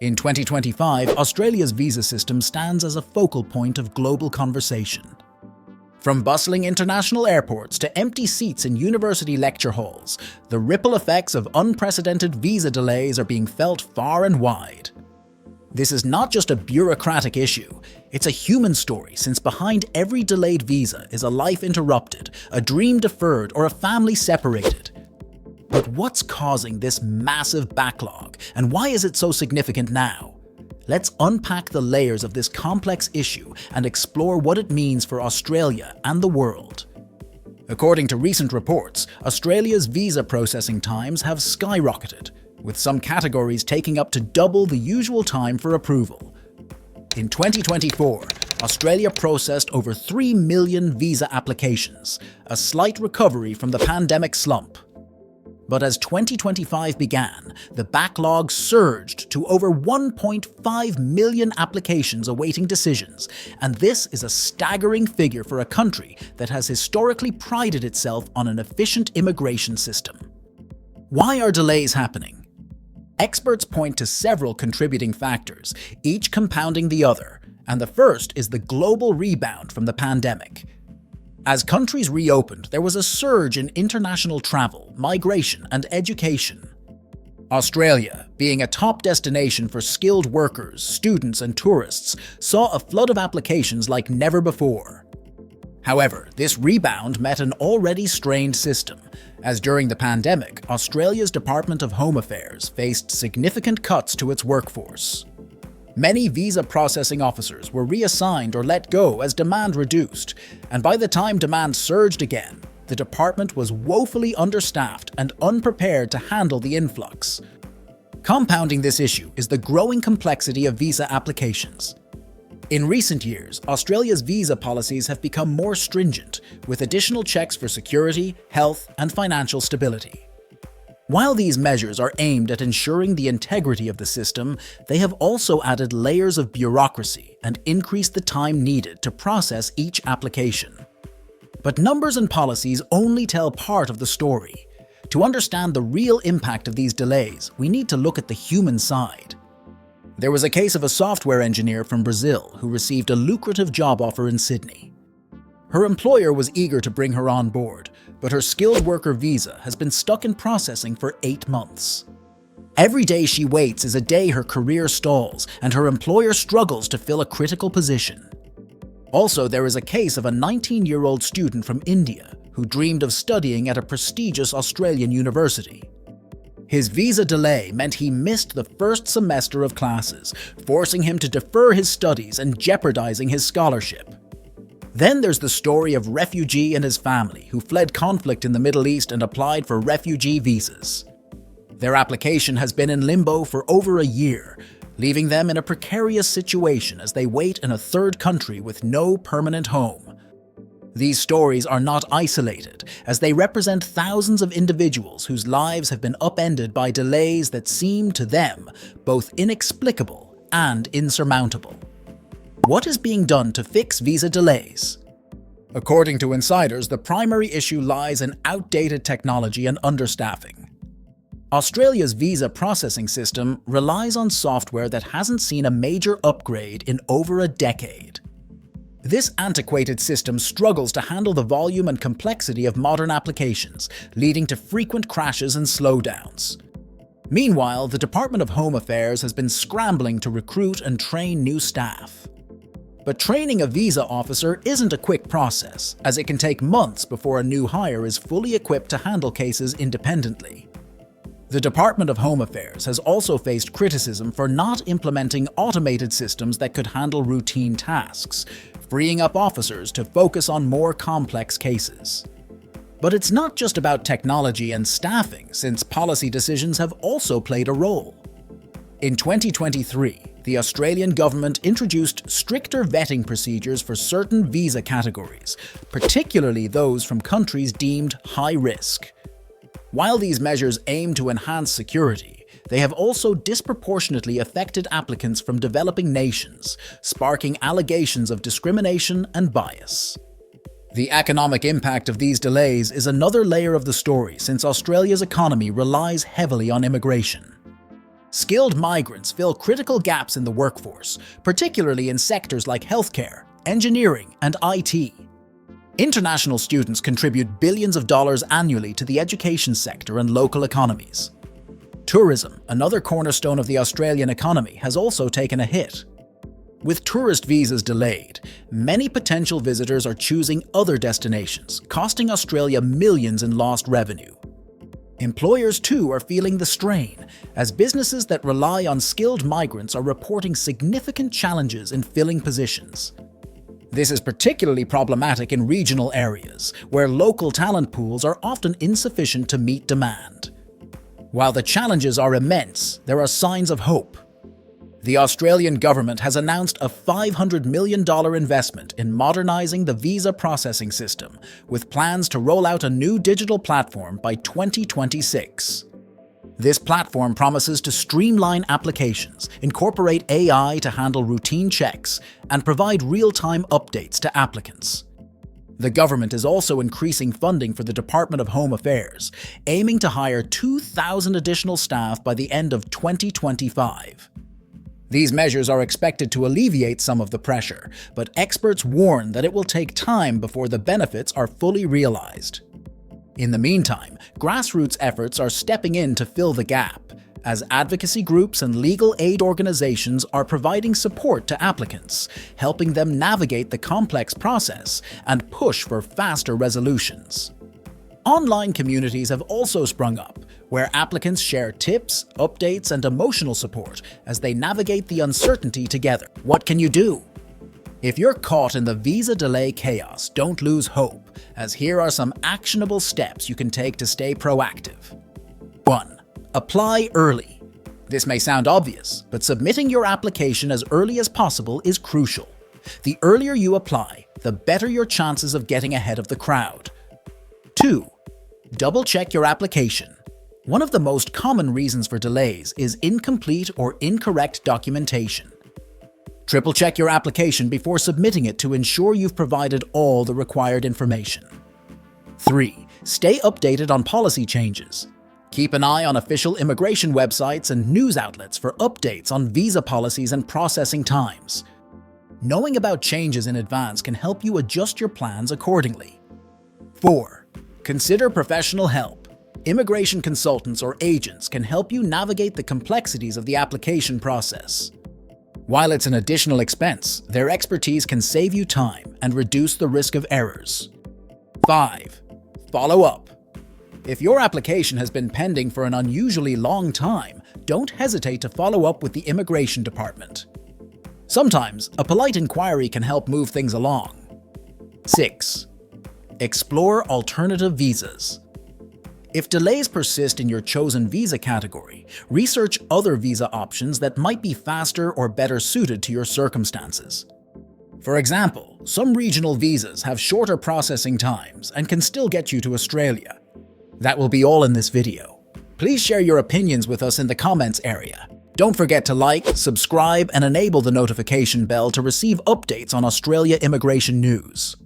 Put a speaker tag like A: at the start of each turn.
A: In 2025, Australia's visa system stands as a focal point of global conversation. From bustling international airports to empty seats in university lecture halls, the ripple effects of unprecedented visa delays are being felt far and wide. This is not just a bureaucratic issue, it's a human story, since behind every delayed visa is a life interrupted, a dream deferred, or a family separated. But what's causing this massive backlog, and why is it so significant now? Let's unpack the layers of this complex issue and explore what it means for Australia and the world. According to recent reports, Australia's visa processing times have skyrocketed, with some categories taking up to double the usual time for approval. In 2024, Australia processed over 3 million visa applications, a slight recovery from the pandemic slump. But as 2025 began, the backlog surged to over 1.5 million applications awaiting decisions, and this is a staggering figure for a country that has historically prided itself on an efficient immigration system. Why are delays happening? Experts point to several contributing factors, each compounding the other, and the first is the global rebound from the pandemic. As countries reopened, there was a surge in international travel, migration, and education. Australia, being a top destination for skilled workers, students, and tourists, saw a flood of applications like never before. However, this rebound met an already strained system, as during the pandemic, Australia's Department of Home Affairs faced significant cuts to its workforce. Many visa processing officers were reassigned or let go as demand reduced, and by the time demand surged again, the department was woefully understaffed and unprepared to handle the influx. Compounding this issue is the growing complexity of visa applications. In recent years, Australia's visa policies have become more stringent, with additional checks for security, health, and financial stability. While these measures are aimed at ensuring the integrity of the system, they have also added layers of bureaucracy and increased the time needed to process each application. But numbers and policies only tell part of the story. To understand the real impact of these delays, we need to look at the human side. There was a case of a software engineer from Brazil who received a lucrative job offer in Sydney. Her employer was eager to bring her on board, but her skilled worker visa has been stuck in processing for 8 months. Every day she waits is a day her career stalls, and her employer struggles to fill a critical position. Also, there is a case of a 19-year-old student from India who dreamed of studying at a prestigious Australian university. His visa delay meant he missed the first semester of classes, forcing him to defer his studies and jeopardizing his scholarship. Then there's the story of refugee and his family who fled conflict in the Middle East and applied for refugee visas. Their application has been in limbo for over a year, leaving them in a precarious situation as they wait in a third country with no permanent home. These stories are not isolated, as they represent thousands of individuals whose lives have been upended by delays that seem to them both inexplicable and insurmountable. What is being done to fix visa delays? According to insiders, the primary issue lies in outdated technology and understaffing. Australia's visa processing system relies on software that hasn't seen a major upgrade in over a decade. This antiquated system struggles to handle the volume and complexity of modern applications, leading to frequent crashes and slowdowns. Meanwhile, the Department of Home Affairs has been scrambling to recruit and train new staff. But training a visa officer isn't a quick process, as it can take months before a new hire is fully equipped to handle cases independently. The Department of Home Affairs has also faced criticism for not implementing automated systems that could handle routine tasks, freeing up officers to focus on more complex cases. But it's not just about technology and staffing, since policy decisions have also played a role. In 2023, the Australian government introduced stricter vetting procedures for certain visa categories, particularly those from countries deemed high risk. While these measures aim to enhance security, they have also disproportionately affected applicants from developing nations, sparking allegations of discrimination and bias. The economic impact of these delays is another layer of the story, since Australia's economy relies heavily on immigration. Skilled migrants fill critical gaps in the workforce, particularly in sectors like healthcare, engineering, and IT. International students contribute billions of dollars annually to the education sector and local economies. Tourism, another cornerstone of the Australian economy, has also taken a hit. With tourist visas delayed, many potential visitors are choosing other destinations, costing Australia millions in lost revenue. Employers too are feeling the strain, as businesses that rely on skilled migrants are reporting significant challenges in filling positions. This is particularly problematic in regional areas, where local talent pools are often insufficient to meet demand. While the challenges are immense, there are signs of hope. The Australian government has announced a $500 million investment in modernising the visa processing system, with plans to roll out a new digital platform by 2026. This platform promises to streamline applications, incorporate AI to handle routine checks, and provide real-time updates to applicants. The government is also increasing funding for the Department of Home Affairs, aiming to hire 2,000 additional staff by the end of 2025. These measures are expected to alleviate some of the pressure, but experts warn that it will take time before the benefits are fully realized. In the meantime, grassroots efforts are stepping in to fill the gap, as advocacy groups and legal aid organizations are providing support to applicants, helping them navigate the complex process and push for faster resolutions. Online communities have also sprung up, where applicants share tips, updates, and emotional support as they navigate the uncertainty together. What can you do? If you're caught in the visa delay chaos, don't lose hope, as here are some actionable steps you can take to stay proactive. 1. Apply early. This may sound obvious, but submitting your application as early as possible is crucial. The earlier you apply, the better your chances of getting ahead of the crowd. 2. Double-check your application. One of the most common reasons for delays is incomplete or incorrect documentation. Triple-check your application before submitting it to ensure you've provided all the required information. 3. Stay updated on policy changes. Keep an eye on official immigration websites and news outlets for updates on visa policies and processing times. Knowing about changes in advance can help you adjust your plans accordingly. 4. Consider professional help. Immigration consultants or agents can help you navigate the complexities of the application process. While it's an additional expense, their expertise can save you time and reduce the risk of errors. 5. Follow up. If your application has been pending for an unusually long time, don't hesitate to follow up with the immigration department. Sometimes, a polite inquiry can help move things along. 6. Explore alternative visas. If delays persist in your chosen visa category, research other visa options that might be faster or better suited to your circumstances. For example, some regional visas have shorter processing times and can still get you to Australia. That will be all in this video. Please share your opinions with us in the comments area. Don't forget to like, subscribe, and enable the notification bell to receive updates on Australia immigration news.